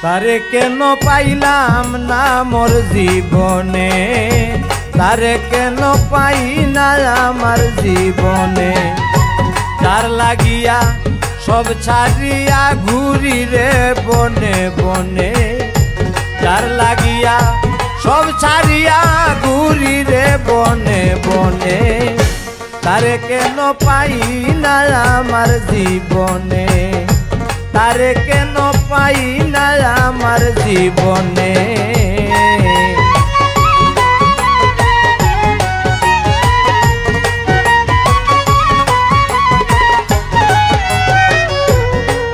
তারে কেন পাইলাম না মোর জীবনে, তারে কেন পাই না আমার জীবনে। যার লাগিয়া সব ছাড়িয়া ঘুরি রে বনে বনে, যার লাগিয়া সব ছাড়িয়া ঘুরি রে বনে বনে। তারে কেন পাই না আমার জীবনে, তারে কেন পাই না আমার জীবনে।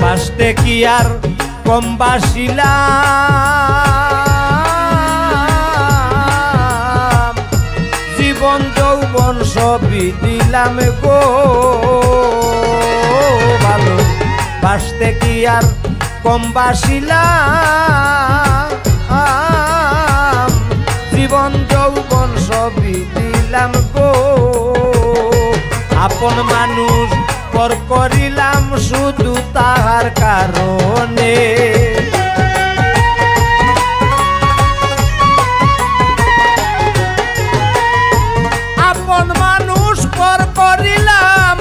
বাসতে কি আর কম বাসিলাম, জীবন যৌবন সবই দিলাম গো ভালো। বাসতে কি আর কম বাসিলাম, জীবন যৌবন সবই দিলাম গো। আপন মানুষ পর করিলাম শুধু তাহার কারণে। আপন মানুষ পর করিলাম,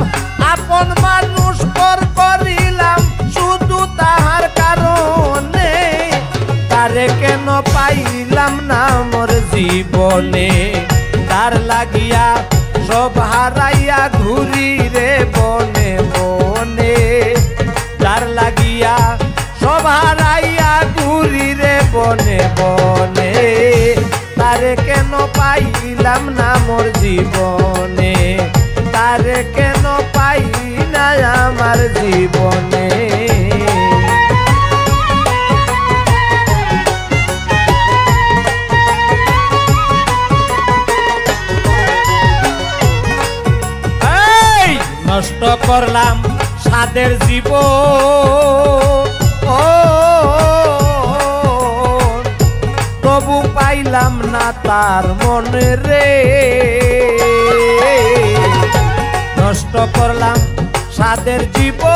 আপন মানুষ পর করিলাম শুধু তাহার কারণে। তারে কেন পাইলাম না মোর জীবনে, তার লাগিয়া সব হারাইয়া ঘুরি রে বনে বনে। যার লাগিয়া সব হারাইয়া ঘুরি রে বনে বনে। তারে কেন পাইলাম না মোর জীবনে, তারে কেন পাই না আমার জীবনে। নষ্ট করলাম সাদের জীবন, তবু পাইলাম না তার মনে রে। নষ্ট করলাম সাদের জীবন,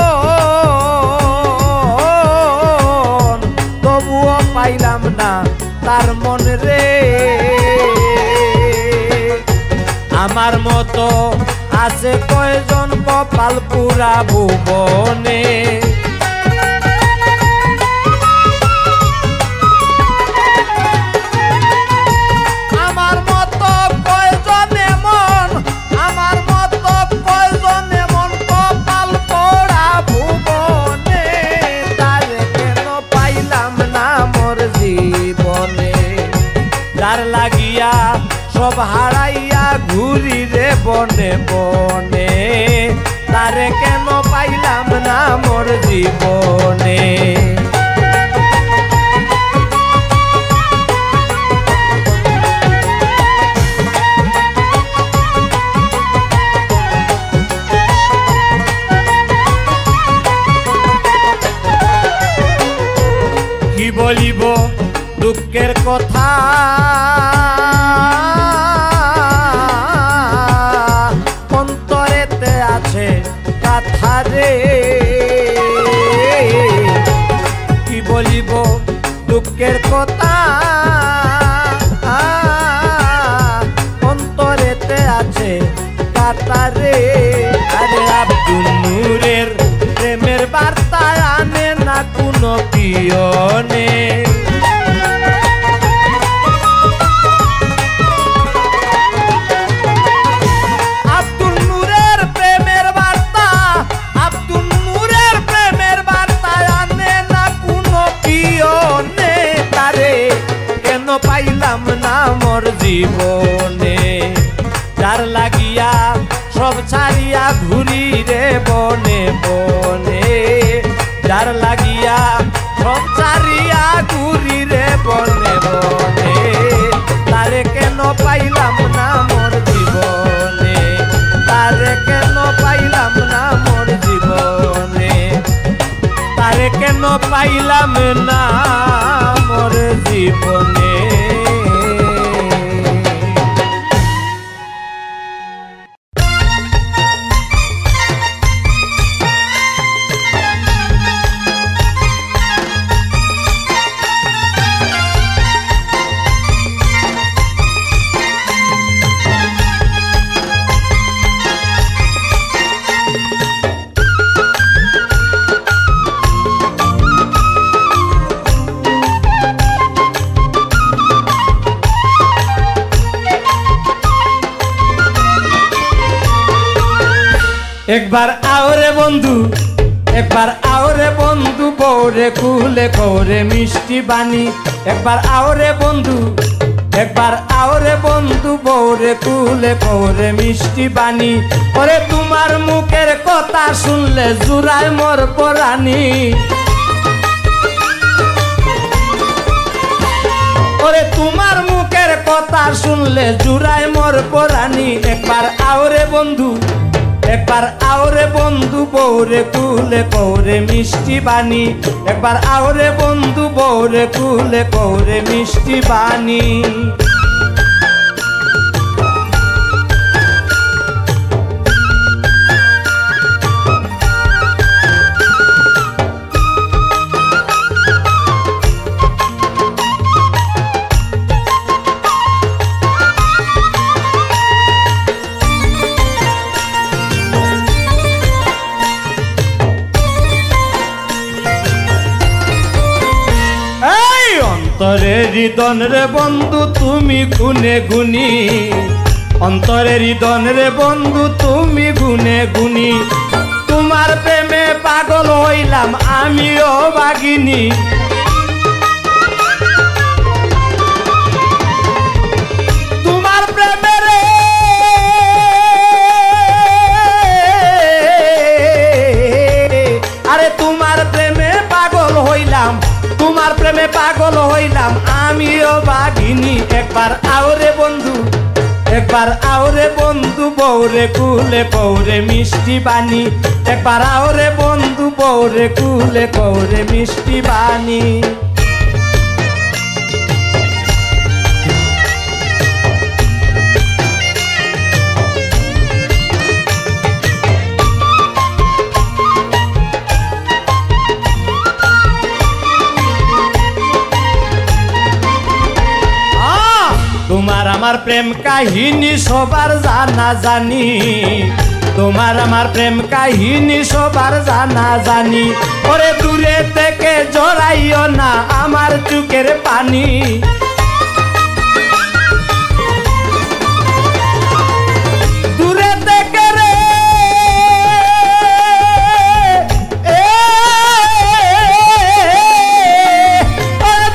তবুও পাইলাম না তার মনে রে। আমার মতো আছে কয়জন কপাল পুরা ভুবনে। আমার মতো কয়জন এমন, আমার মতো কয়জন এমন কপাল পোড়া ভুবনে। তারে কেন পাইলাম না মোর জীবনে, যার লাগিয়া সব হারাইয়া ঘুরি রে বনে বনে। তারে কেন পাইলাম না মোর জীবনে। কি বলিব দুঃখের কথা, অন্তরেতে আছে কথা রে। কি বলিব দুঃখের কথা, অন্তরেতে আছে কথা রে। আরে আব্দুল নূরের প্রেমের বার্তা আনে না কোনো পিয়নে। আব্দুল নূরের প্রেমের বার্তা, আব্দুল নূরের প্রেমের বার্তা আনে না কোনো পিয়নে। তারে কেন পাইলাম না মোর জীবনে, যার লাগিয়া সব ছাড়িয়া ঘুরি রে বনে বনে। যার লাগিয়া সব ছাড়িয়া ঘুরি রে বনে বনে। তারে কেন পাইলাম না মোর জীবনে, তারে কেন পাইলাম না মোর জীবনে। তারে কেন পাইলাম না মোর জীবনে। একবার আওরে বন্ধু, একবার আওরে বন্ধু বৌরে কুলে করে মিষ্টি বাণী। একবার আওরে বন্ধু, একবার আওরে বন্ধু বৌরে কুলে করে মিষ্টি বাণী। ওরে তোমার মুখের কথা শুনলে জুড়ায় মোর পরাণী। ওরে তোমার মুখের কথা শুনলে জুড়ায় মোর পরাণী। একবার আওরে বন্ধু, একবার আওরে বন্ধু বৌরে কুলে করে মিষ্টি বাণী। একবার আওরে বন্ধু বৌরে কুলে করে মিষ্টি বাণী। অন্তরের হৃদন রে বন্ধু তুমি গুনে গুনি, অন্তরের হৃদন রে বন্ধু তুমি গুনে গুনি। তোমার প্রেমে পাগল হইলাম আমিও বাগিনী। তোমার প্রেমে রে আরে তোমার প্রেমে পাগল হইলাম, তোমার প্রেমে পাগল হইলাম আমিও বাঘিনী। একবার আওরে বন্ধু, একবার আওরে বন্ধু বৌরে কুলে কৌরে মিষ্টি বাণী। একবার আওরে বন্ধু বৌরে কুলে কৌরে মিষ্টি বাণী। তোমার আমার প্রেম কাহিনী সবার জানা জানি, তোমার আমার প্রেম কাহিনী সবার জানা জানি। ওরে দূরে থেকে জড়াইও না আমার চোখের পানি। দূরে থেকে রে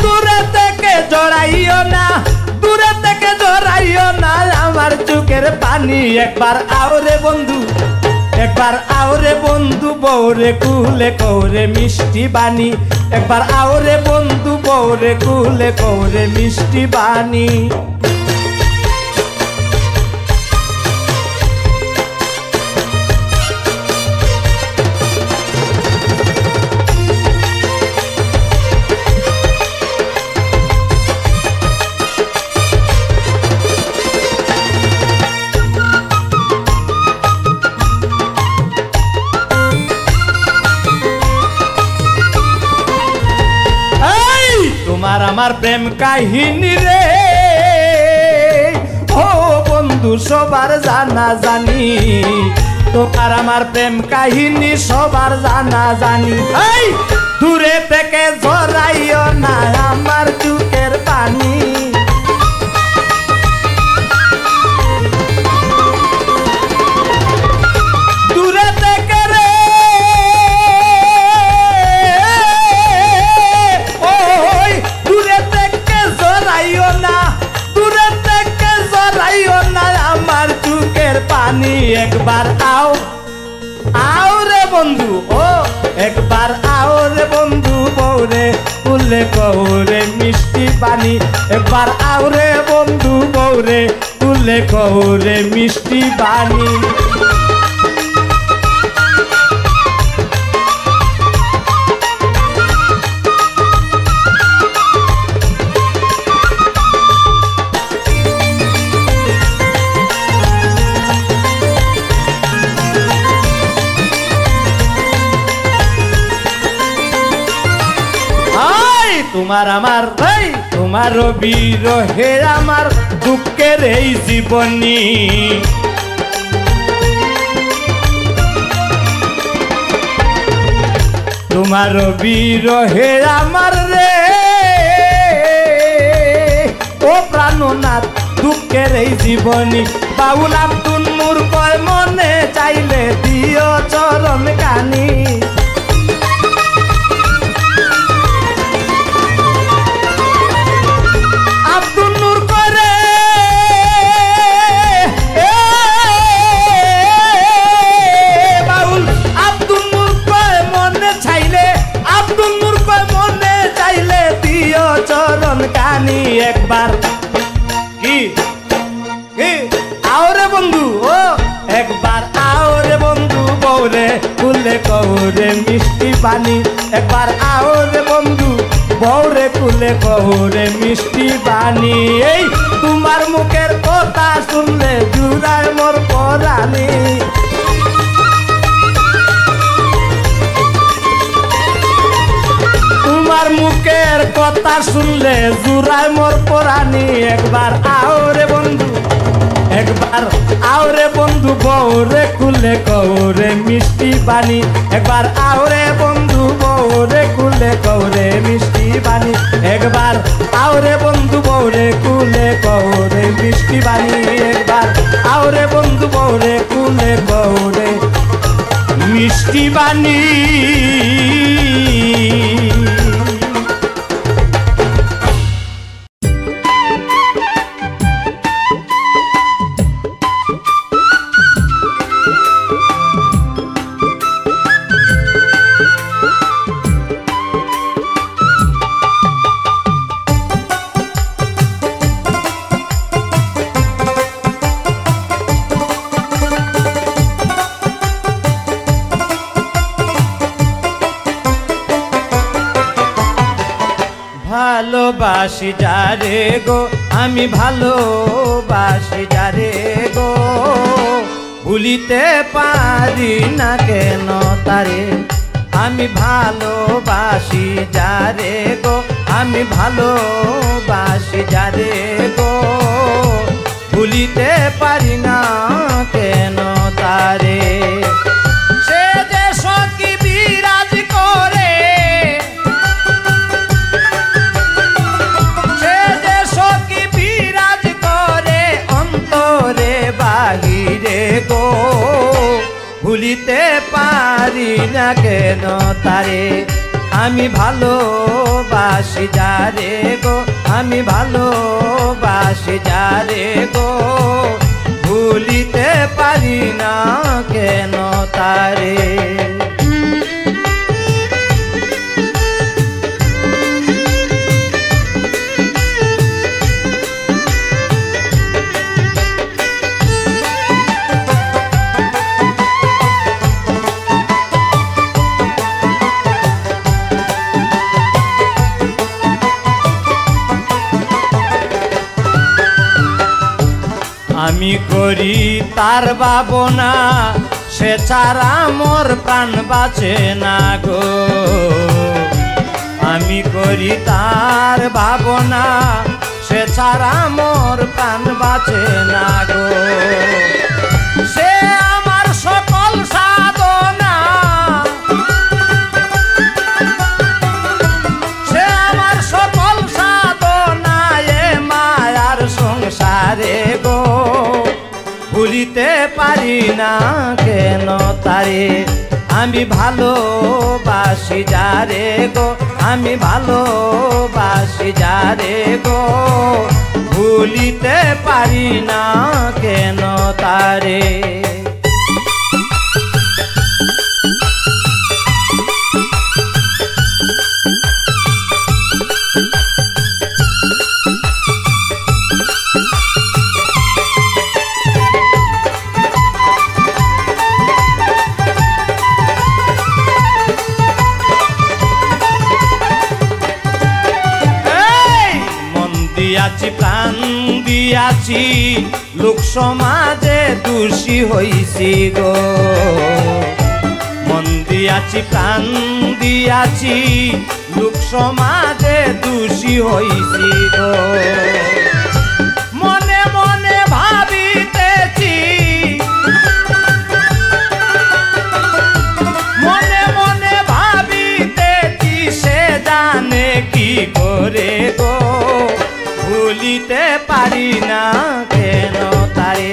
দূরে থেকে জড়াইও না, দূরে থেকে জড়াইও না আমার চোখের পানি। একবার আওরে বন্ধু, একবার আওরে বন্ধু বৌরে কুলে করে মিষ্টি বাণী। একবার আওরে বন্ধু বৌরে কুলে করে মিষ্টি বাণী। তোমার আমার প্রেম কাহিনী রে ও বন্ধু সবার জানা জানি। তোমার আমার প্রেম কাহিনী সবার জানা জানি। এই দূরে থেকে জড়াইও না আমার চোখের পানি। দূরে থেকে রে দূরে থেকে জড়াইও না, দূরে থেকে জড়াইও না আমার চোখের পানি। একবার আও আওরে বন্ধু, ও একবার আওরে বন্ধু বৌরে কুলে কৌরে মিষ্টি পানি। একবার আওরে বন্ধু বৌরে কুলে কৌরে মিষ্টি পানি। তোমার আমার ভাই, তোমার বিরহে আমার দুঃখের এই জীবনী। তোমার বিরহে আমার রে ও প্রাণনাথ দুঃখের এই জীবনী। বাউল আব্দুল নূর কয় মনে চাইলে দিও চরণ কানি আব্দুল নূর করে বাউল আব্দুল নূর কয় মনে চাইলে আব্দুল নূর কয় মনে চাইলে দিও চরণ কানি একবার কি আওরে বন্ধু ও একবার আওরে বন্ধু বৌরে কুলে কৌরে মিষ্টি পানি একবার আওরে বন্ধু বৌরে কুলে কৌরে মিষ্টি পানি এই তোমার মুখের কথা শুনলে জুড়ায় মোর পরানি তোমার মুখের কথা শুনলে জুড়ায় মোর পরানি একবার আওরে বন্ধু একবার আওরে বন্ধু বৌরে কুলে কৌরে মিষ্টি পানি একবার আওরে বন্ধু বৌরে কুলে কৌরে মিষ্টি পানি একবার আওরে বন্ধু বৌরে কুলে কৌরে মিষ্টি পানি একবার আওরে বন্ধু বৌরে কুলে কৌরে মিষ্টি পানি ভালোবাসি যারে গো আমি ভালোবাসি যারে গো ভুলিতে পারি না কেন তারে আমি ভালোবাসি যারে গো আমি ভালোবাসি যারে গো ভুলিতে পারি না কেন তারে সে যে সখী বিরাজ করে বাহিরে গো ভুলিতে পারি না কেন তারে আমি ভালোবাসি যারে গো আমি ভালোবাসি যারে গো ভুলিতে পারি না কেন তারে আমি করি তার ভাবনা সে ছাড়া মোর প্রাণ বাঁচে না গো আমি করি তার ভাবনা সে ছাড়া মোর প্রাণ বাঁচে না গো সে আমার সকল সাধনা সে আমার সকল সাধনা এ মায়ার সংসারে গো ভুলিতে পারি না কেন তারে আমি ভালোবাসি যারে গো আমি ভালোবাসি যারে গো ভুলিতে পারি না কেন তারে দিয়াছি প্রাণ দিয়াছি লোক সমাজে দোষী হইছি গো মন দিয়াছি প্রাণ দিয়াছি লোক সমাজে দোষী হইছি গো মনে মনে ভাবিতেছি মনে মনে ভাবিতেছি সে জানে কি করে গো ভুলিতে পারি না কেন তারে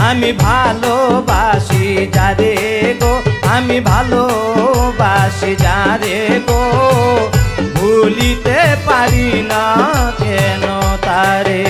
আমি আমি ভালোবাসি যারে গো, আমি ভালোবাসি যারে গো, ভুলিতে পারি না কেন তারে।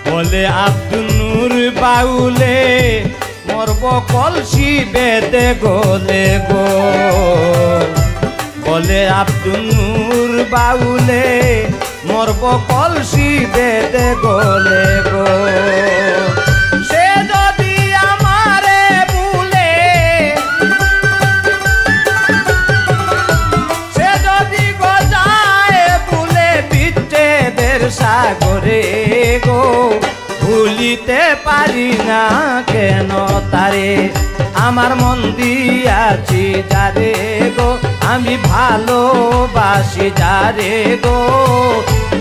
বলে আব্দুল নূর বাউলে মরব কলসি বেদে গোলে গো, বলে আব্দুল নূর বাউলে মরব কলসি বেদে গোলে গো। সে যদি আমারে ভুলে, সে যদি গজায় ভুলে বিচ্ছেদের সাগরে গো, ভুলিতে পারি না কেন তারে। আমার মন দিয়াছি যারে গো, আমি ভালোবাসি যারে গো,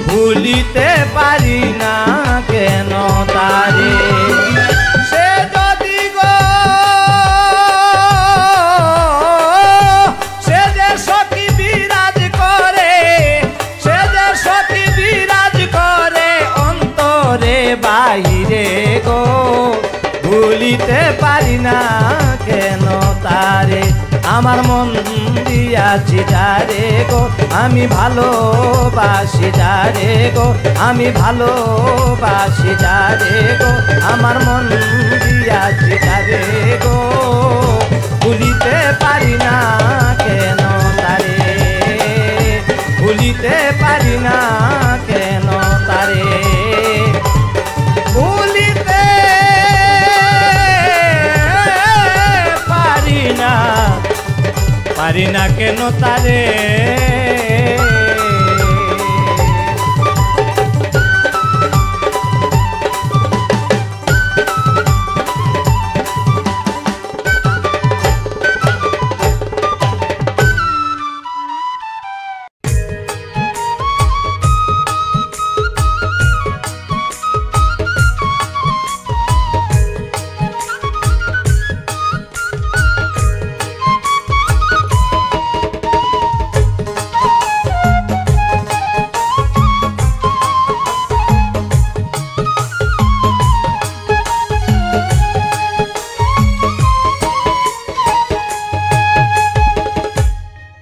ভুলিতে পারি না কেন তারে। সে যদি গো, সে যে সখী বিরাজ করে, সে যে সখী বিরাজ করে অন্তরে বাহিরে গো, ভুলিতে পারি না কেন তারে। আমার মন দিয়াছি যারে গো, আমি ভালোবাসি যারে গো, আমি ভালোবাসি যারে গো, আমার মন দিয়াছি যারে গো, ভুলিতে পারি না কেন তারে, ভুলিতে পারি না কেন তারে, ভুলিতে পারি না কেন তারে।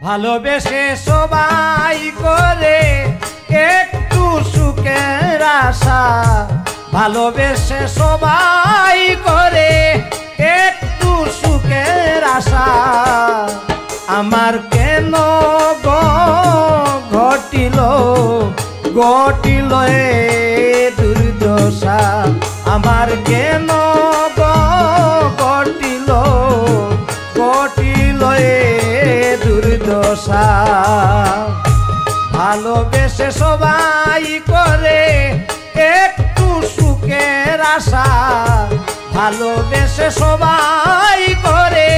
ভালোবেসে সবাই করে একটু সুখের আশা, ভালোবেসে সবাই করে একটু সুখের আশা, আমার কেন গো ঘটিল ঘটিল এ দুর্দশা, আমার কেন গো ঘটিল ঘটিল এ দুর্দশা। ভালোবেসে সবাই করে একটু সুখের আশা, ভালোবেসে সবাই করে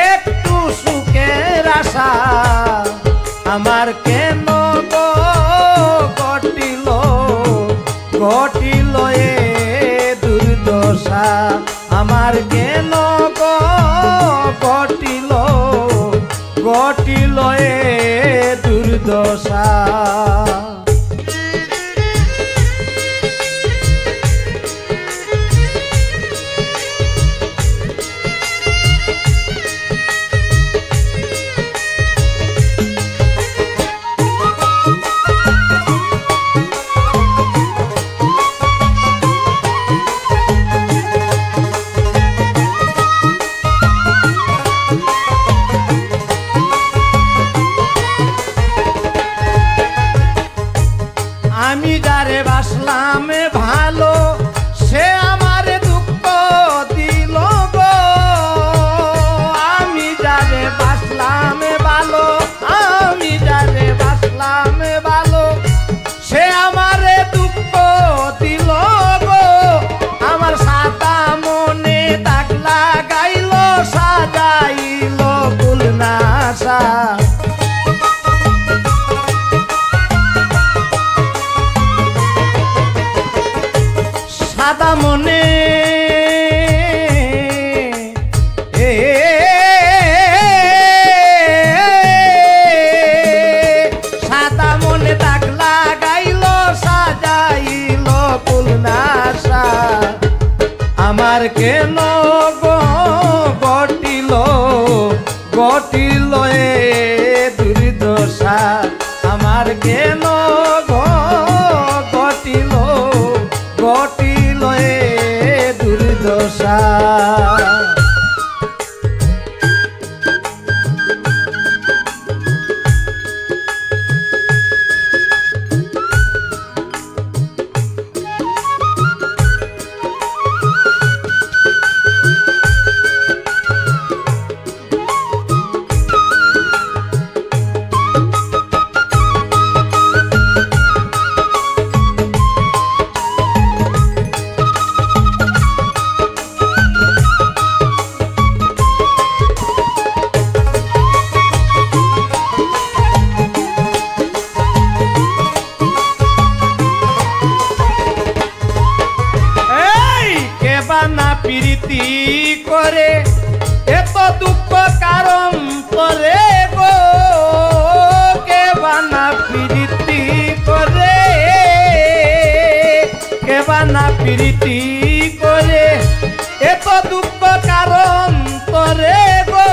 একটু সুখের আশা, আমার কেন গো ঘটিল ঘটিল এ দুর্দশা, আমার কেন গো ঘটিল ঘটিল এ দুর্দশা। আমি যারে বাসলাম ভালো, সে আমার দুঃখ দিল গো, আমি যারে বাসলাম ভালো, আমি যারে বাসলাম ভালো, সে আমার দুঃখ দিল গো, আমার সাদা সাদা মনে সাদা মনে দাগ লাগাইল সাজাইল কুলনাশা আমার কেন গটিল গটিল এ দুর্দশা আমার কেন গটিল গটিল এ দুর্দশা প্রীতি করে এত দুঃখ কারণ করে গো কে বানা প্রীতি করে কে বানা প্রীতি করে এত দুঃখ কারণ করে গো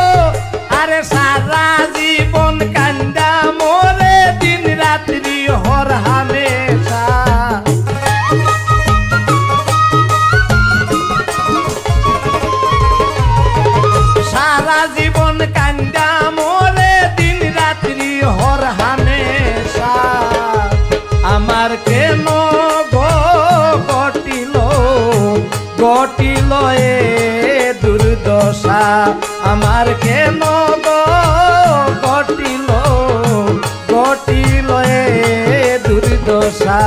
আরে সারা জীবন কান্দা মোরে দিন রাত্রি হর হামেশা সারা জীবন কান্দা মোরে দিন রাত্রি হর হামেশা আমার কেন গটিল গটিল এ দুর্দশা আমার কেন গটিল গটিল এ দুর্দশা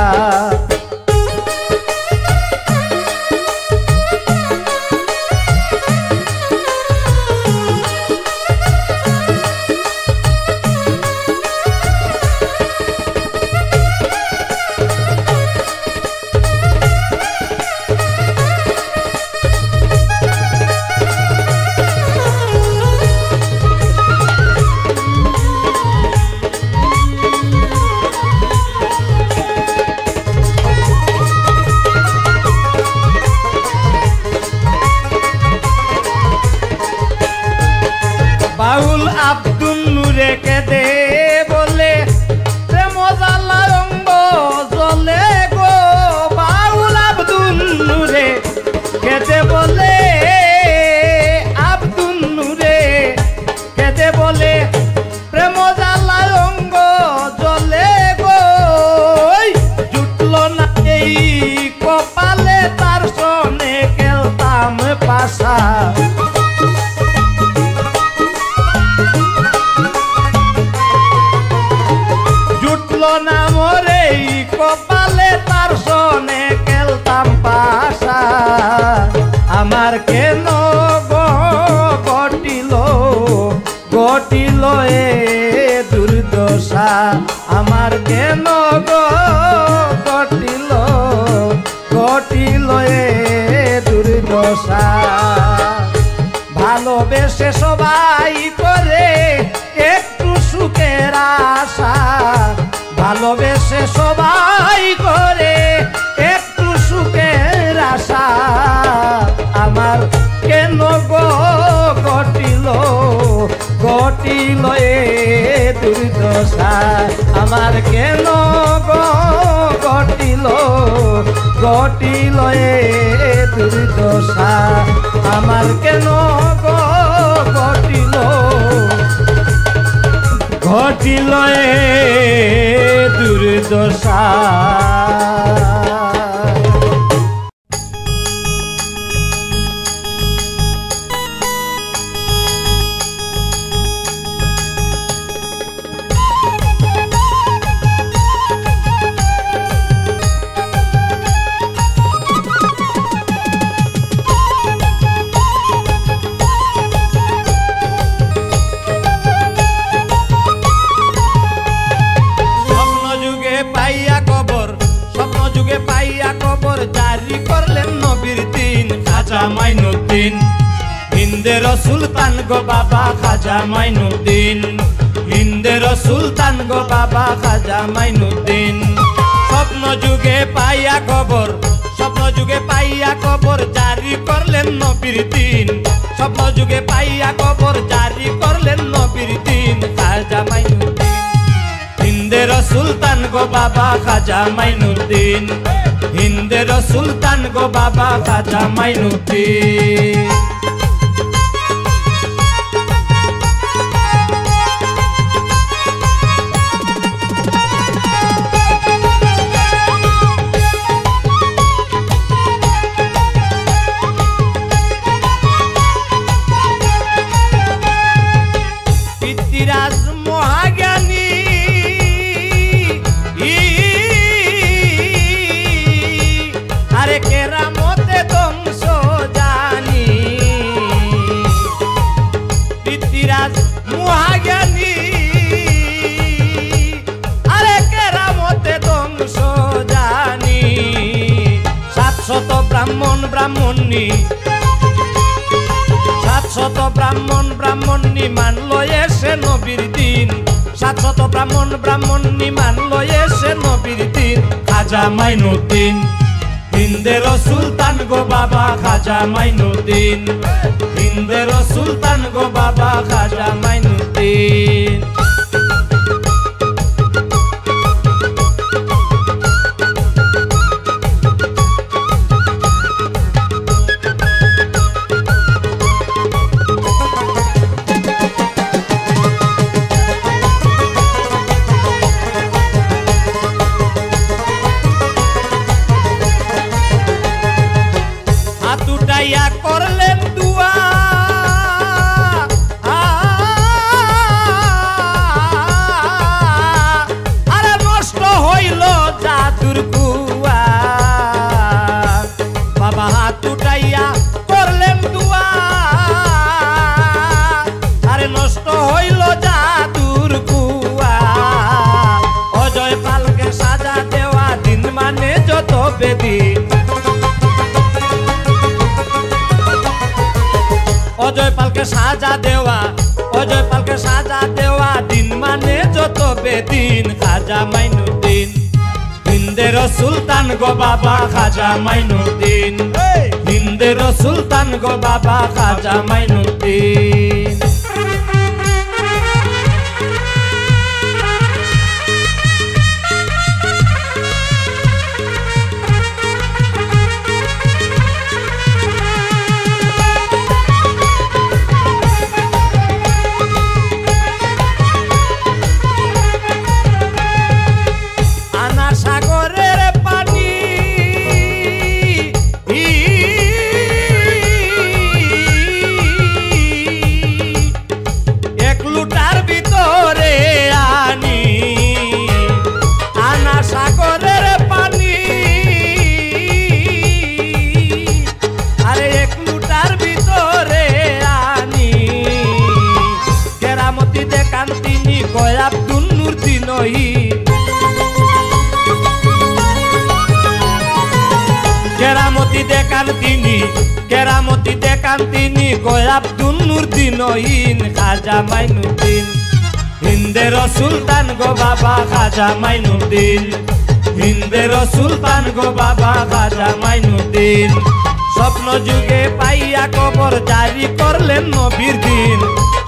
বাউল আব্দুল নূরে কেঁদে বলে প্রেম জ্বালা রঙ্গ জ্বলে গো বাউল আব্দুল নূরে কেঁদে বলে আব্দুল নূরে কেঁদে বলে প্রেম জ্বালা রঙ্গ জ্বলে গো জুটল না এই কপালে তার সনে খেলতাম পাশা না মোরে কপালে তার সনে খেলতাম পাশা আমার কেন গটিল গটিল এ দুর্দশা আমার কেন গটিল গটিল এ দুর্দশা ভালোবেসে সবাই করে একটু সুখের আশা ভালোবেসে সবাই করে একটু সুখের আশা আমার কেন গটিল গটিল এ দুর্দশা আমার কেন গটিল গটিল এ দুর্দশা আমার কেন গটিল ঘটিল এ দুর্দশা গো বাবা খাজা মাইনুদ্দিন, হিন্দের সুলতান গো বাবা খাজা মাইনুদ্দিন। স্বপ্ন যুগে পাইয়া খবর, স্বপ্ন যুগে পাইয়া খবর জারি করলেন নবীর দিন, স্বপ্ন যুগে পাইয়া খবর জারি করলেন নবীর দিন খাজা মাইনুদ্দিন, হিন্দের সুলতান গো বাবা খাজা মাইনুদ্দিন, হিন্দের সুলতান গো বাবা খাজা মাইনুদ্দিন। পিতৃরাজ মহাজ্ঞানী আরে কেরামতে ধ্বংস জানি, পিতৃরাজ মহাজ্ঞানী আরে কেরামতে ধ্বংস জানি। 700 ব্রাহ্মণ ব্রাহ্মণী, 700 ব্রাহ্মণ ব্রাহ্মণী মানলো এসে নবীর দিন, 700 ব্রাহ্মণ ব্রাহ্মণী মানলো এসে নবীর দিন খাজা মাইনুদ্দিন, হিন্দের সুলতান গো বাবা খাজা মাইনুদ্দিন, হিন্দের সুলতান গো বাবা খাজা মাইনুদ্দিন। হাতুটাইয়া করলেন দুয়া, আরে নষ্ট হইল জাদুর কুয়া, বাবা হাতুটাইয়া করলেন দুয়া, আরে নষ্ট হইল জাদুর কুয়া। অজয় পালকে সাজা দেওয়া দিন মানে যত বেদিন, অজয় পালকে সাজা দেওয়া, অজয় পালকে সাজা দেওয়া দিন মানে যত বেদিন খাজা মাইনুদ্দিন, হিন্দের সুলতান গো বাবা খাজা মাইনুদ্দিন, হিন্দের সুলতান গো বাবা খাজা মাইনুদ্দিন। সাগরের পানি এক লুটার ভিতরে আনি, আনা সাগরের পানি আরে এক লুটার ভিতরে আনি। কেরামতি দেখান তিনি কয় আব্দুল নূর দিনই, কেরামতি দেখান তিনি, কেরামতি দেখান তিনি কয় আব্দুল নূর দিনহীন খাজা মাইনুদ্দিন, হিন্দের সুলতান গো বাবা খাজা মাইনুদ্দিন, হিন্দের সুলতান গো বাবা খাজা মাইনুদ্দিন। স্বপ্ন যুগে পাইয়া খবর জারি করলেন নবীর দিন,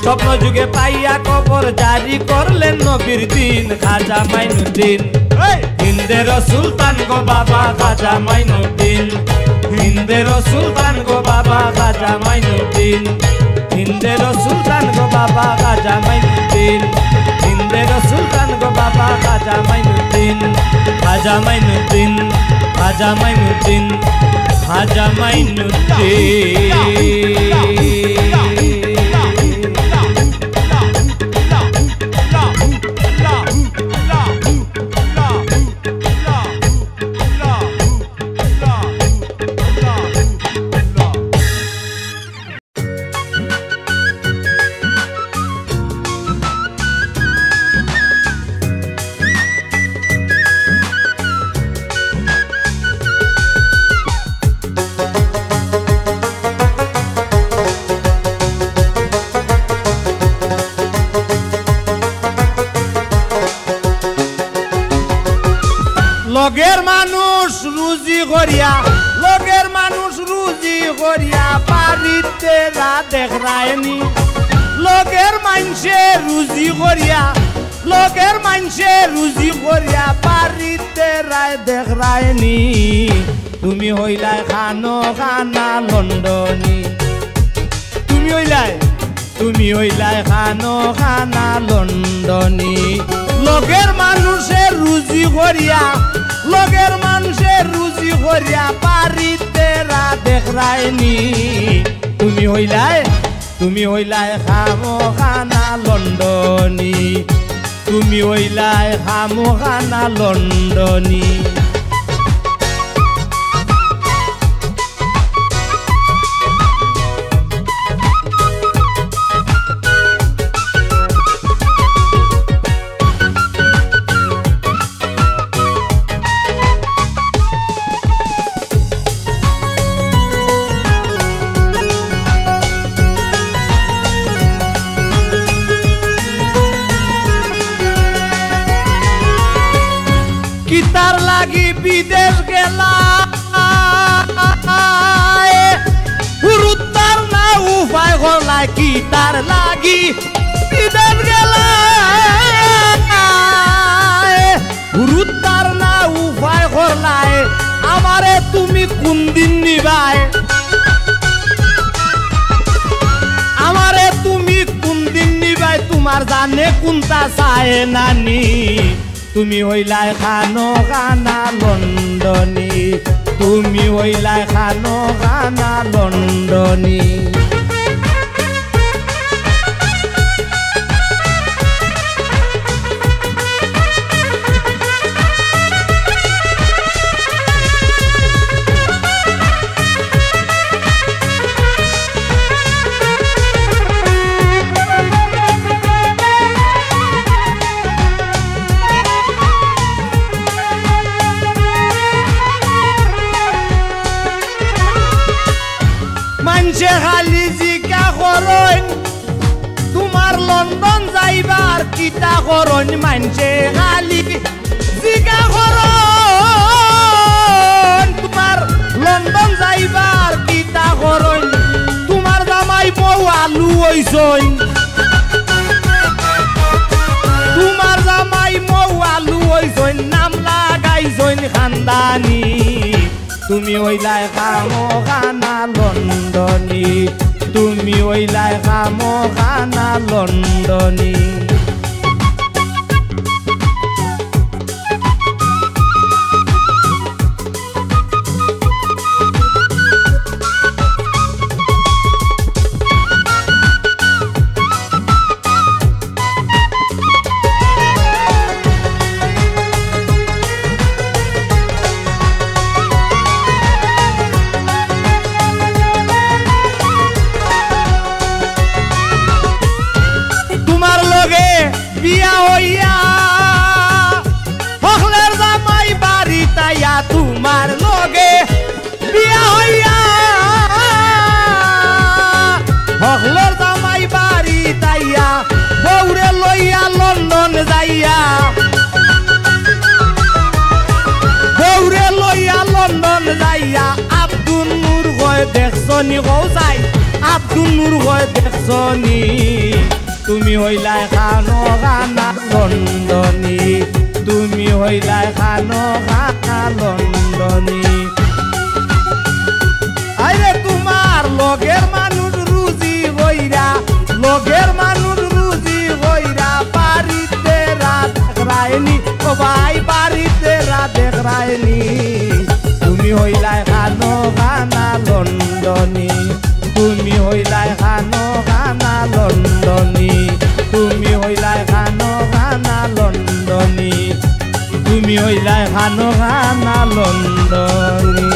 স্বপ্ন যুগে পাইয়া খবর জারি করলেন নবীর দিন খাজা মাইনুদ্দিন, হিন্দের সুলতান গো বাবা খাজা মাইনুদ্দিন, হিন্দের সুলতান গো বাবা খাজা মাইনুদ্দিন, হিন্দের সুলতান গো বাবা খাজা মাইনুদ্দিন, হিন্দের সুলতান গো বাবা খাজা মাইনুদ্দিন, খাজা মাইনুদ্দিন, খাজা মাইনুদ্দিন, খাজা মাইনুদ্দিন। লগের মানুষ রুজি করিয়া লগের মানুষ রুজি করিয়া বাড়িতে রাত দেখায়নি লগের মানুষে রুজি করিয়া লগের মানুষে রুজি করিয়া বাড়িতে রায় দেখায়নি তুমি হইলাই খানো খানা লন্ডনী তুমি হইলাই খানো খানা লন্ডনী লগের মানুষের রুজি করিয়া লগের মানুষের রুজি করিয়া বাড়িতে রাত দেখায়নি তুমি হইলাই খামো খানা লন্ডনী তুমি হইলাই খামো খানা লন্ডনী কিতার লাগি বিদেশ গেলা হুরুতার না উপায় হলাই কিতার লাগি বিদেশ গেলা হুরুতার না উপায় হলাই আমারে তুমি কোন দিন নিবাই আমারে তুমি কোন দিন নিবাই তোমার জানে কোনটা চায় নানি তুমি হইলাই খানো খানা লন্ডনী তুমি হইলাই খানো খানা লন্ডনী মানছে খালি জিজ্ঞা করন তোমার লন্ডন যাইবার কিতা করন মানছে খালি জিজ্ঞা করন তোমার লন্ডন যাইবার কিতা করন তোমার জামাই বউ আলু হইছই তোমার জামাই বউ আলু হইছই নাম লাগাইছই খানদানি তুমি হইলাই খামো খানা লন্ডনী তুমি হইলাই খামো খানা লন্ডনী বিয়া হইয়া হকলের জামাই বাড়ি তাইয়া তোমার লগে বিয়া হইয়া হকলের জামাই বাড়ি তাইয়া বউরে লইয়া লন্ডন যাইয়া বউরে লইয়া লন্ডন যাইয়া আব্দুল নূর গয় দেখছনি গৌ যাই আব্দুল নূর গয় দেখছনি তুমি হইলাই খানো খানা লন্ডনী তুমি হইলাই খানো খানা লন্ডনী আরে তোমার লগের মানুষ রুজি হইরা লগের মানুষ রুজি হইরা বাড়িতে রাত দেখায়নি ও ভাই বাড়িতে রাত দেখায়নি তুমি হইলাই খানো খানা লন্ডনী তুমি হইলাই খানো খানা লন্ডনী তুমি হইলাই খানো খানা লন্ডনী তুমি হইলাই খানো খানা লন্ডনী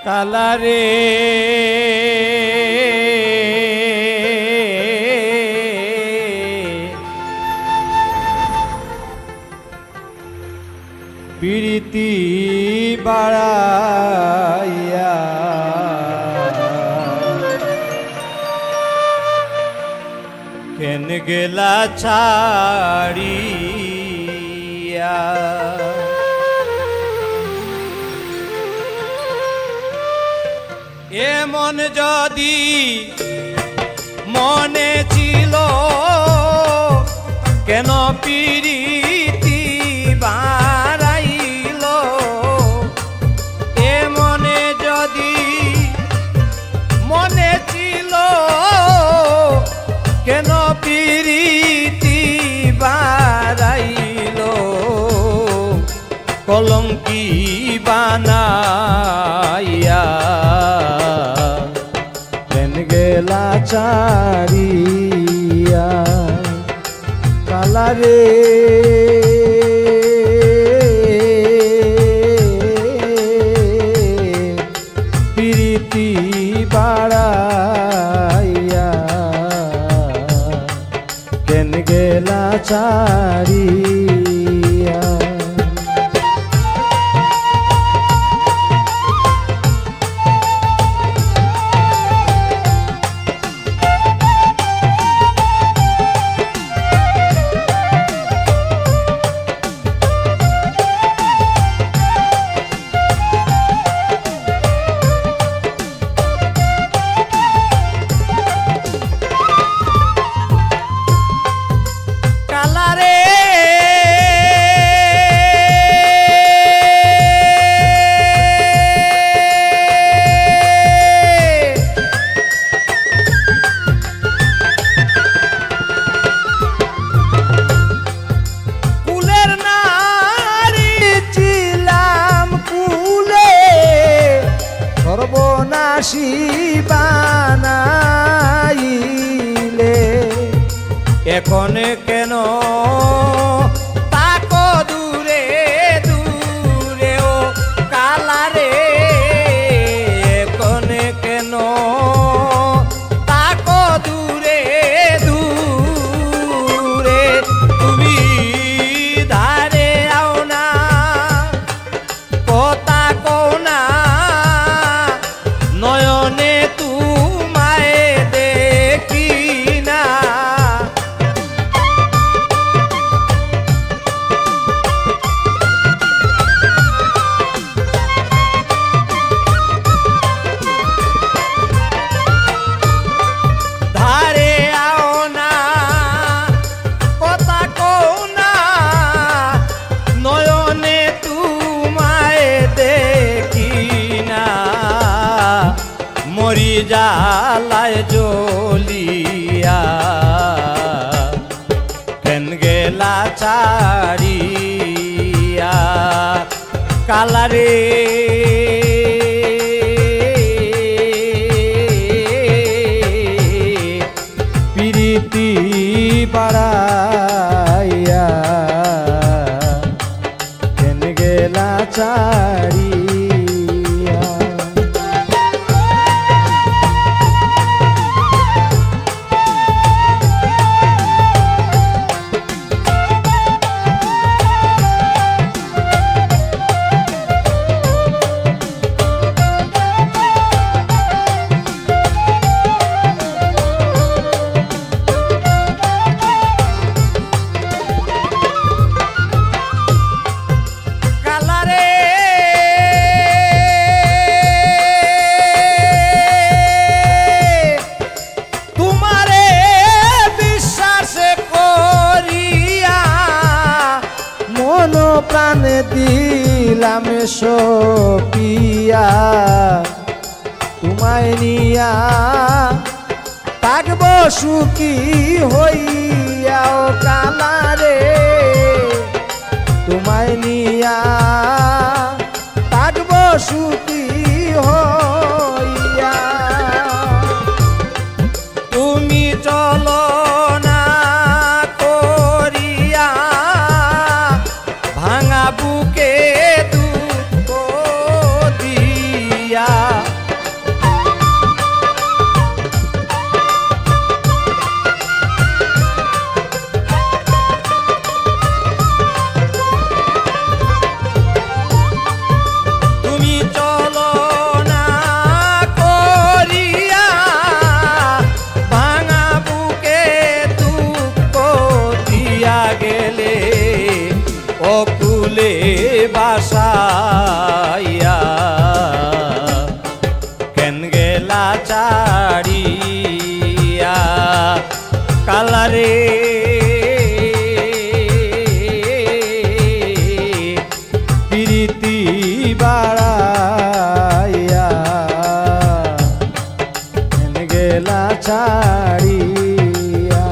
কালারে প্রীতি বাড়াইয়া কেন গেলা ছাড়িয়া এমন যদি মনে ছিল কেন প্রীতি বাড়াইল এমনে যদি মনে ছিল কেন প্রীতি বাড়াইল কলঙ্কি বানাইয়া কেন গেলা ছাড়িয়া কালারে প্রীতি বাড়াইয়া কেন গেলা ছাড়িয়া সর্বনাশী বানাইলে এখন কেন তাকো দূরে দূরে ও কালারে এখন কেন তাকো দূরে দূরে তুমি ধারে আও না কথা কও না নয়নে তোমায় দেখি না ধারে আও না কথা কও না নয়নে তোমায় দেখি না মরি জালায় জ্বলিয়া কেন গেলা ছাড়িয়া কালারে প্রীতি বাড়াইয়া কেন গেলা ছাড়িয়া প্রাণ দিলাম সপিয়া তোমায় নিয়া থাকব সুখী হইয়া ও কালারে তোমায় নিয়া থাকব সুখী হইয়া তুমি চলো না করিয়া ভাঙা বুকে দুঃখ দিয়া চাড়িয়া কালারে প্রীতি বাড়াইয়া গেলা ছাড়িয়া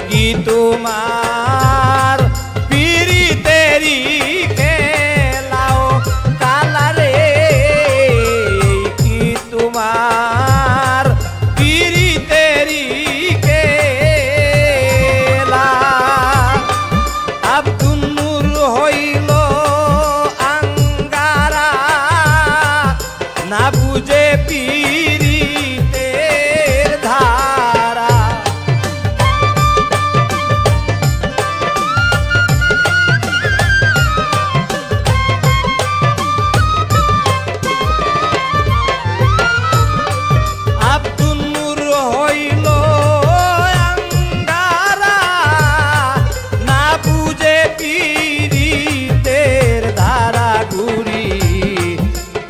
কি তোমার পিরিতেরি খেলাও কালারে কি তোমার পিরিতেরি খেলা আব্দুল নূর হইল আঙ্গারা না বুঝে পিরিতের ধারা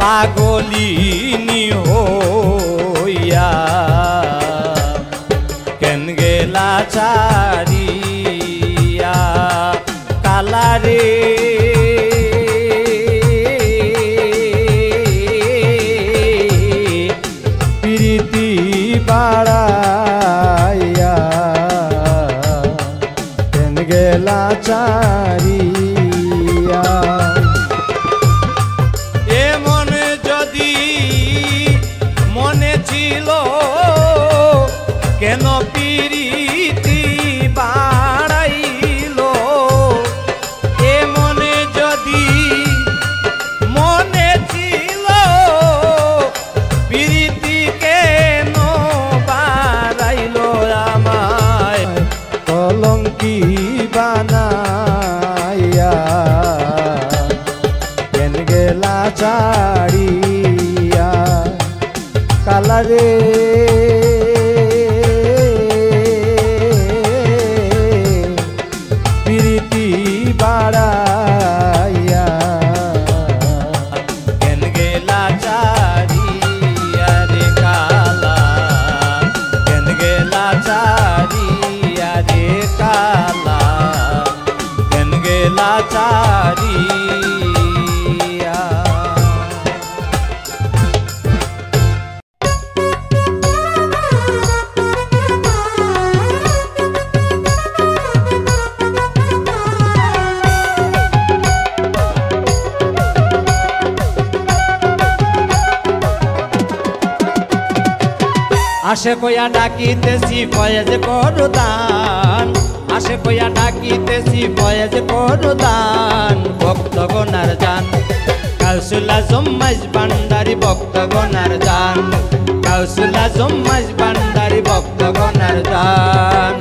পাগলিনী হইয়া কেন গেলা ছাড়িয়া কালারে প্রীতি বাড়াইয়া কেন গেলা ছাড়িয়া কেন প্রীতি বাড়াইল এ মনে যদি মনে ছিল প্রীতি কেন বাড়াইল আমায় কলঙ্কি বানাইয়া কেন গেলা ছাড়িয়া কালারে বাড়াইয়া কেন গেলা ছাড়িয়া রে কালা কেন গেলা ছাড়িয়া রে কালা কেন গেলা ছাড়িয়া আসে কইয়া ডাকিতেছি ফয়েজ করো দান আসে কইয়া ডাকিতেছি ফয়েজ করো দান ভক্তগণার জান কাউসুল আজম মাঝ ভান্ডারি ভক্তগণার জান কাউসুল আজম মাঝ ভান্ডারি ভক্তগণার জান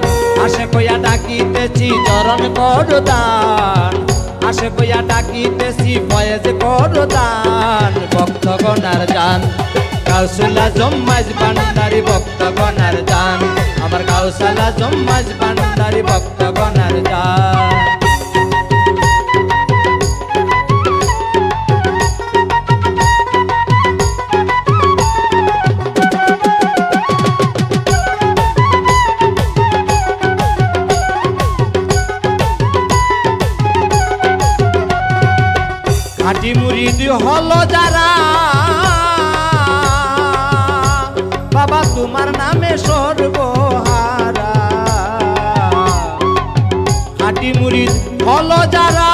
আসে কইয়া ডাকিতেছি চরণ করো দান আসে কইয়া ডাকিতেছি ফয়েজ করো দান ভক্তগণার জান কাউসুল আজম মাঝ ভান্ডারি ভক্তগণার জান আমার কাউসুল আজম মাঝ ভান্ডারি ভক্তগণার জান খাঁটি মুরিদ হলো যারা বাবা তোমার নামে সর্বহারা খাঁটি খাঁটি মুরিদ হলো যারা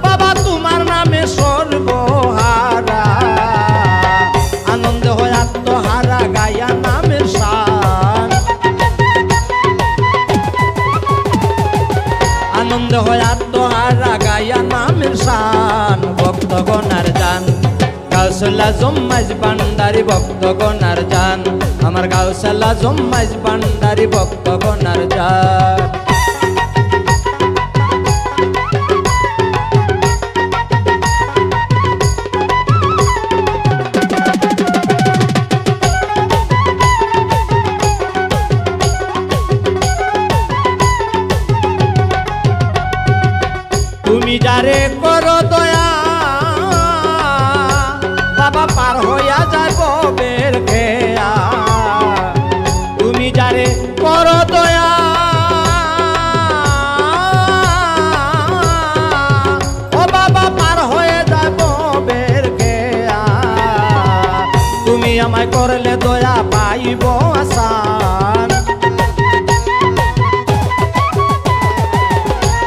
বাবা তোমার নামে সর্বহারা আনন্দ হয় আত্মহারা গায়া নামের শান আনন্দ হয় আত্মহারা গায়া নামের শান ভক্তগণার জান গাউসুল আজম মাঝ ভান্ডারী ভক্তগণার জান আমার গাউসুল আজম মাঝ ভান্ডারী ভক্তগণার জান তুমি যারে করো দয়া বাবা পার হইয়া যাইব বের খেয়া তুমি যারে করো দয়া ও বাবা পার হয়ে যাইব বের খেয়া তুমি আমায় করলে দয়া পাইব আসান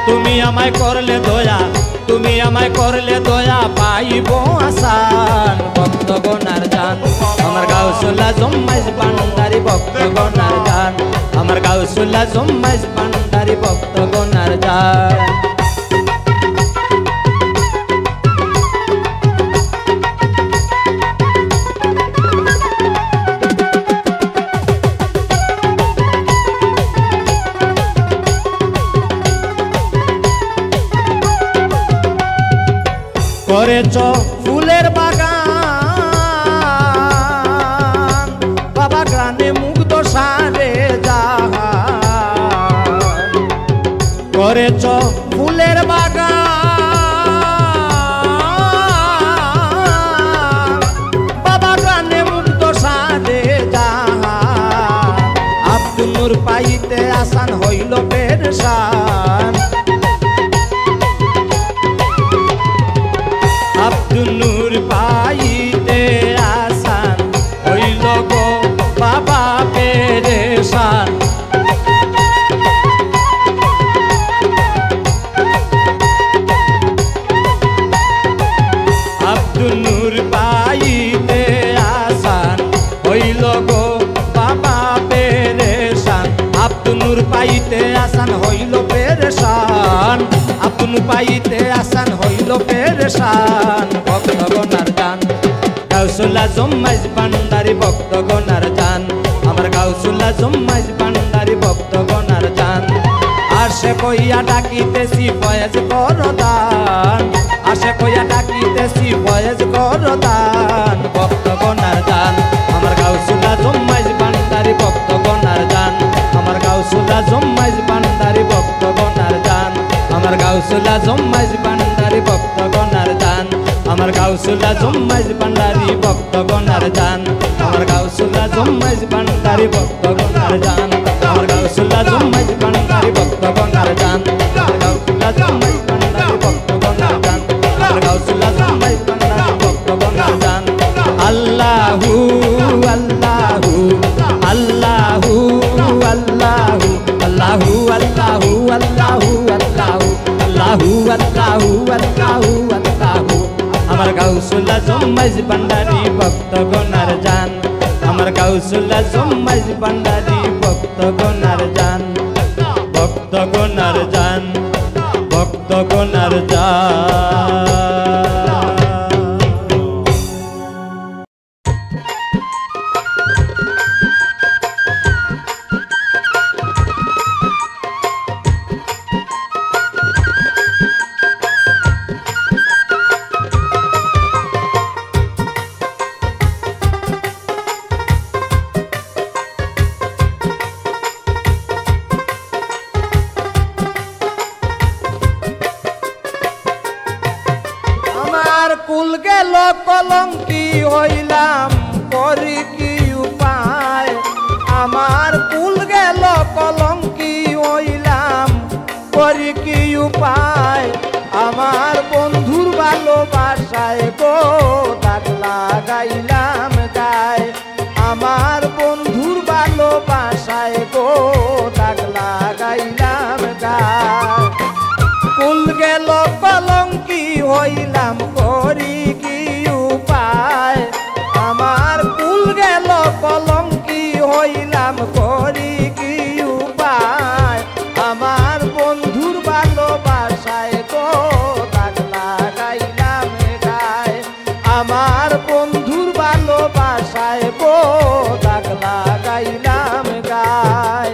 তুমি আমায় করলে দয়া তুমি আমায় করলে দয়া পাইব আসান ভক্তগণার জান আমার গাউসুল আজম মাঝ ভান্ডারী ভক্তগণার জান আমার গাউসুল আজম মাঝ ভান্ডারী ভক্তগণার জান করেছ ফুলের বাগান বাবা গ্রামে মুগ্ধ সারে জাহান করেছ ফুলের বাগান বাবা গ্রামে মুগ্ধ সারে জাহান আব্দুল নূর পাইতে আসান হইল পেরেশান আব্দুল নূর পাইতে আসান হইল গো বাবা পেরেশান আব্দুল নূর পাইতে আসান হইল গো বাবা পেরেশান আব্দুল নূর পাইতে আসান হইল পেরেশান আব্দুল নূর পাইতে আসান হইল পেরেশান ভক্তগণার জান গাউসুল আজম মাঝ ভান্ডারী ভক্তগণার জান আমার গাউসুল আজম মাঝ ভান্ডারী ভক্তগণার জান আসে কইয়া ডাকিতেছি ফয়েজ করদান আসে কইয়া ডাকিতেছি ফয়েজ করদান ভক্তগণার জান আমার গাউসুল আজম মাঝ ভান্ডারী ভক্তগণার জান আমার গাউসুল আজম মাঝ ভান্ডারী ভক্তগণার জান আমার গাউসুল আজম মাঝ ভান্ডারী ভক্তগণার জান আমার গাউসুল আজম মাঝ ভান্ডারী ভক্তগণার জান আমার গাউসুল আজম মাঝ ভান্ডারী ভক্তগণার জান আমার গাউসুল আজম মাঝ ভান্ডারী ভক্তগণার জান আমার গাউসুল আজম মাঝ ভান্ডারী ভক্তগণার জান আমার গাউসুল আজম মাঝ ভান্ডারী ভক্তগণার জান আল্লাহু আল্লাহু আল্লাহু আল্লাহু আল্লাহু আল্লাহু আল্লাহু আল্লাহু আল্লাহু আল্লাহু আল্লাহু আল্লাহু আমার গাউসুল আজম মাঝ ভান্ডারী ভক্তগণার জান আমার গাউসুল আজম মাঝ ভান্ডারী ভক্তগণার জান ভক্তগণার জান ভক্তগণার জান কুল গেল কলঙ্কি হইলাম করি কি উপায় আমার কুল গেল কলঙ্কি হইলাম করি কি উপায় আমার বন্ধুর ভালোবাসায় গো দাগ লাগাইলাম গায় আমার বন্ধুর ভালোবাসা ভালোবাসায় গো দাগ লাগাইলাম গায়। কুল গেল কলঙ্কি হইলাম করি কি উপায়, আমার কুল গেল কলঙ্কি হইলাম করি কি উপায়, আমার বন্ধুর ভালোবাসায় গো দাগ লাগাইলাম গায়, আমার বন্ধুর ভালোবাসায় গো দাগ লাগাইলাম গায়।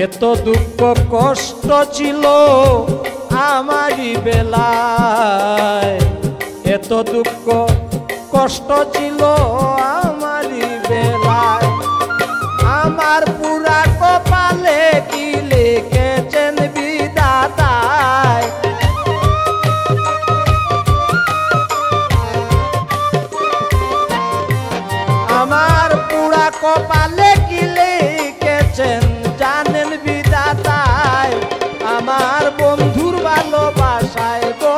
এত দুঃখ কষ্ট ছিল আমারই বেলায়, এত দুঃখ কষ্ট ছিল আমারই বেলায়, আমার পুরা কপালে কি লিখেছেন বিধাতায়, আমার পুরা কপালে কি লিখেছেন জানেন বিধাতায়, আমার বন্ধুর ভালোবাসায় গো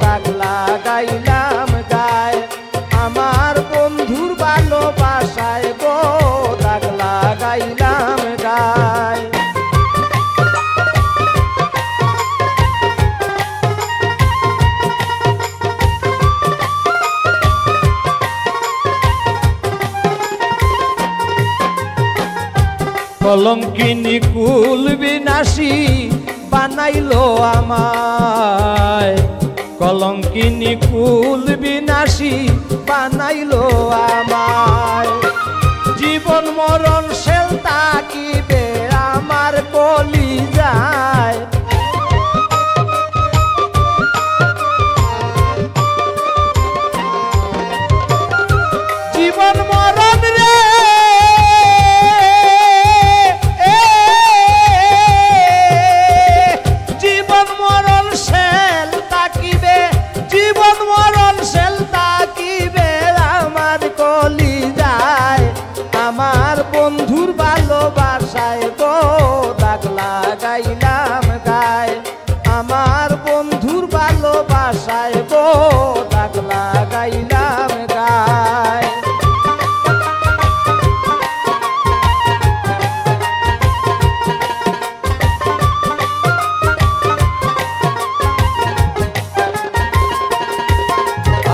দাগ লাগাইলাম গায়, আমার বন্ধুর ভালোবাসায় গো দাগ লাগাইলাম গায়। কলঙ্কিনী কুল বিনাশী বানাইলো আমায়, কলঙ্কিনী কুল বিনাশী বানাইলো আমায়, জীবন মরণ শেল তাকিবে আমার কলিজায়, জীবন মরণ রে আমার বন্ধুর ভালোবাসায় গো দাগ লাগাইলাম গায়, আমার বন্ধুর ভালোবাসায় গো দাগ লাগাইলাম গায়।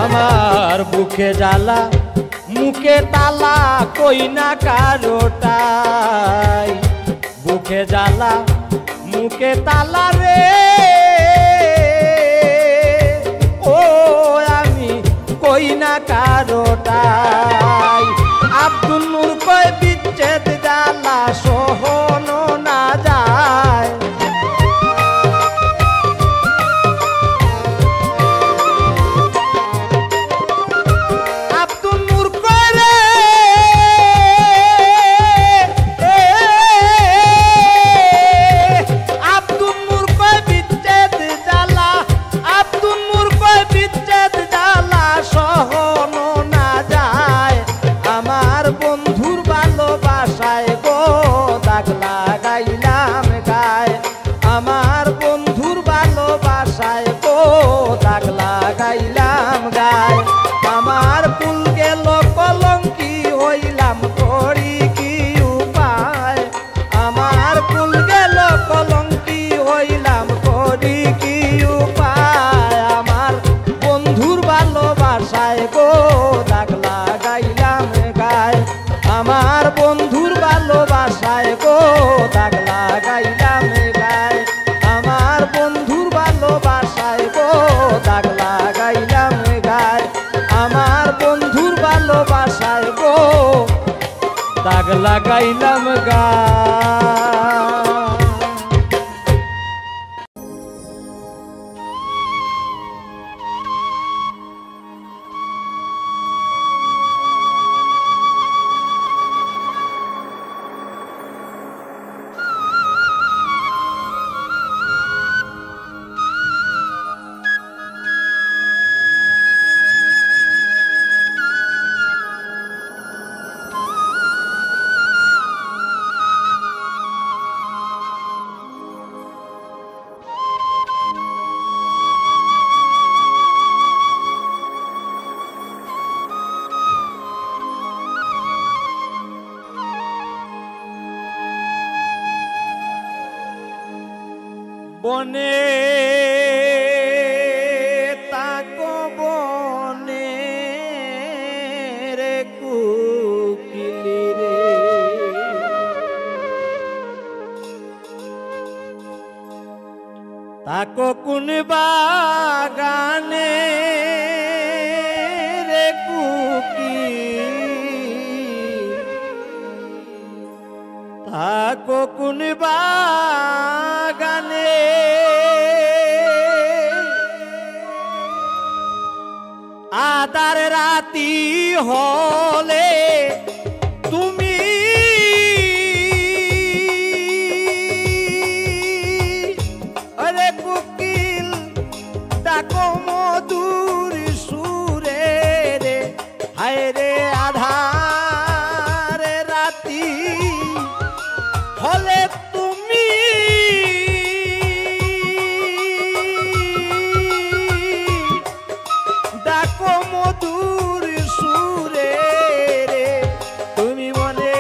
আমার বুকে জ্বালা মুখে তালা কই না কারোটাই, বুকে জ্বালা মুখে তালা রে ও আমি কই না কারোটাই, আব্দুল নূর কয় বিচ্ছেদ জ্বালা সহনো না যায়, আমার বন্ধুর ভালোবাসায় গো দাগ লাগাইলাম গায়, আমার কুল গেল কলঙ্কি হইলাম করি কি উপায়, আমার কুল গেল কলঙ্কি হইলাম করি কি উপায়, আমার বন্ধুর ভালোবাসায় গো দাগ লাগাইলাম গায়, আমার বন্ধুর ভালোবাসায় গো দাগ লাগাইলাম গায়, আমার বন্ধুর ভালোবাসায় গো দাগ লাগাইলাম গায়, আমার বন্ধুর ভালোবাসায় গো দাগ লাগাইলাম গায়। বনে তাকো বনে রে কুকিলি রে তাকো কোন বাগানে রে তাকো কোন বাগানে আদার রাতি হলে তুমি আরে কোকিল ডাকো মধুর সুরে রে হায় রে আধার রাতি হলে তুমি ডাকো মধুর সুরে রে তুমি মনে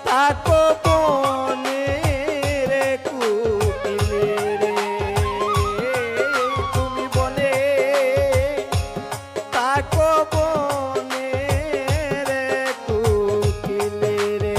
তাকো বনে রে কুকিলে রে তুমি বনে তাকো বনে রে কুকিলে রে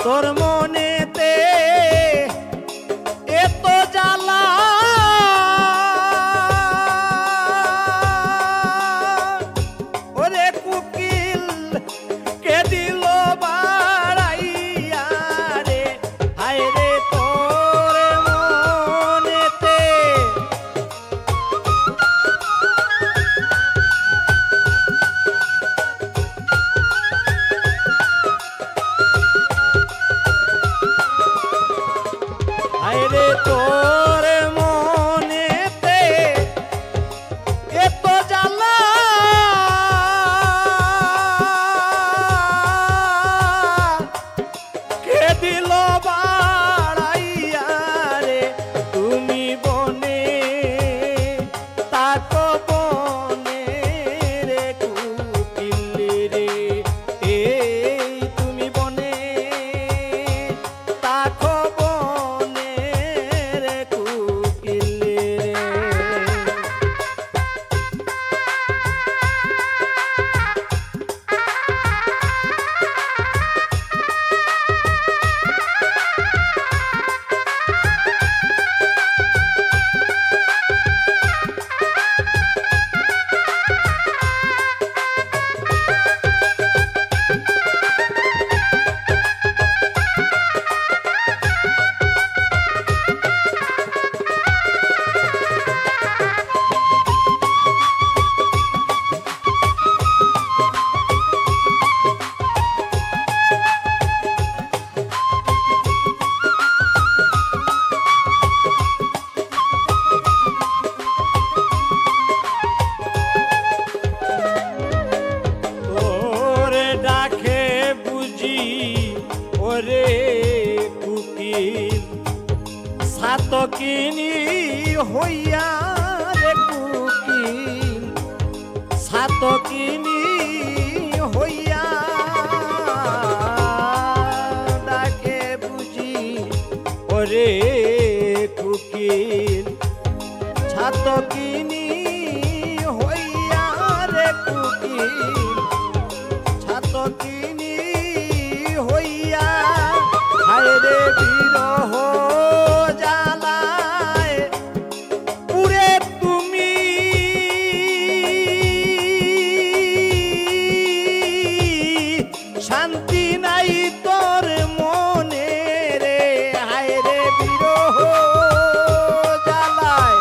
তোর মনেতে এত জ্বালা ওরে কুকিল কে দিল বাড়াইয়া রে হায় রে তোর মনেতে রে তোর মনেতে এত জ্বালা কে দিল বাড়াইয়া রে তুমি বনে তাকো বনে রে কুকিলি রে এই তুমি বনে তাকো সাতকিনি হইয়া রে কুকিল সাতকিনি হইয়া সকিনী হইয়া হায় রে বিরহ জ্বালায় পুরে তুমি শান্তি নাই তোর মনে রে হায় রে বিরহ জ্বালায়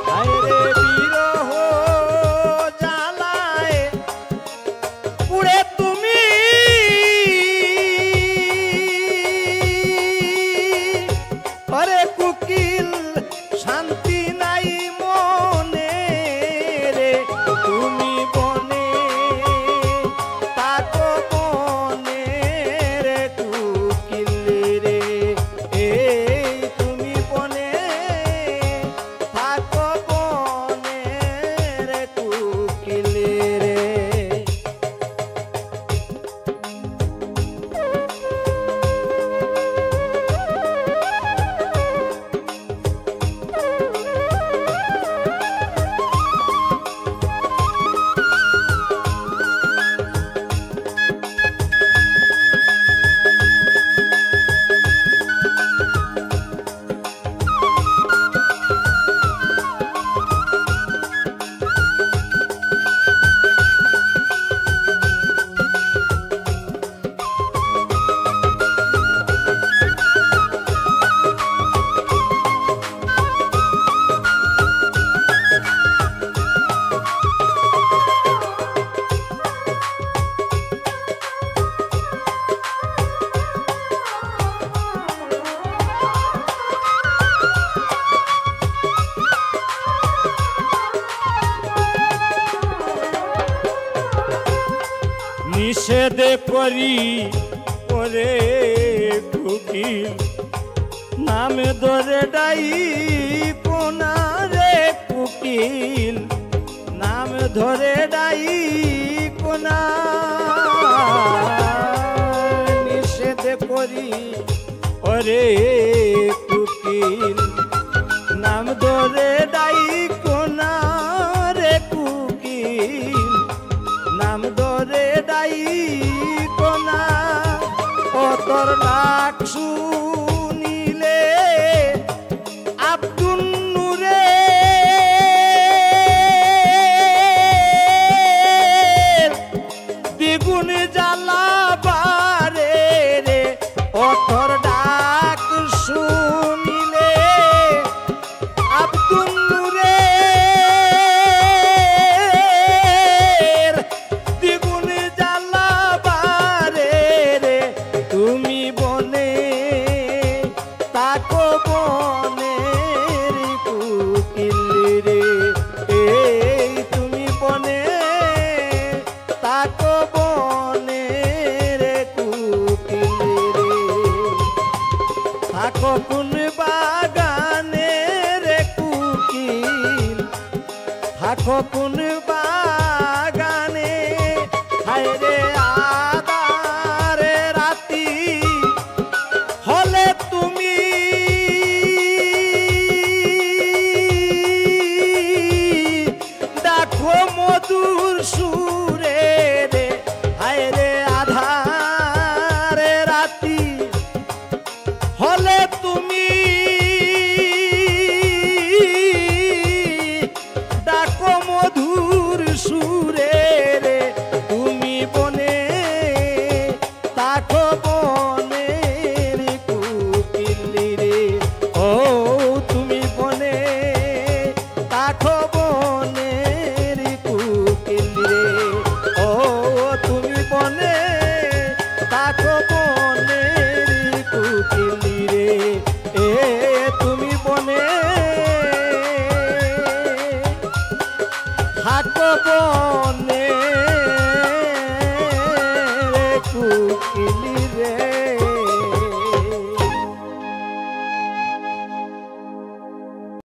হায় রে বিরহ জ্বালায় পুরে তুমি আরে কুকিল শান্তি নাই মনে রে তুমি বনে তাকো বনে রে কুকিল রে এই তুমি বনে তাকো বনে রে কুকিল রে নিষেধ করি ওরে কুকিল নাম ধরে ডাই পোনা রে কুকিল নাম ধরে ডাই পোনা নিষেধ করি ওরে কুকিল নাম ধরে ডাই কোনা রে কুকিল নাম ধরে ডাই কোনা ও তোর ডাক শুনিলে আব্দুল নূরে দ্বিগুণ জ্বালা বারে রে ও তোর ডাক শুনিলে আব্দুল নূরে দ্বিগুণ জ্বালা বারে রে তুমি বনে তাকো বনে কুকিল রে এই তুমি বনে তাকো বনে রে কুকিল রে থাকো কোন বাগানে রে কুকিল থাকো কোন বাগানে হায় রে আধারে রাতি হলে তুমি ডাকো মধুর সুরে রে হায় রে আধারে রাতি হলে তুমি ডাকো মধুর সুরে রে তুমি বনে তাকো বনে রে কুকিল রে ও তুমি বনে তাকো বনে রে কুকিল রে ও তুমি বনে তাকো বনে রে কুকিল রে এ তুমি বনে থাকো বনে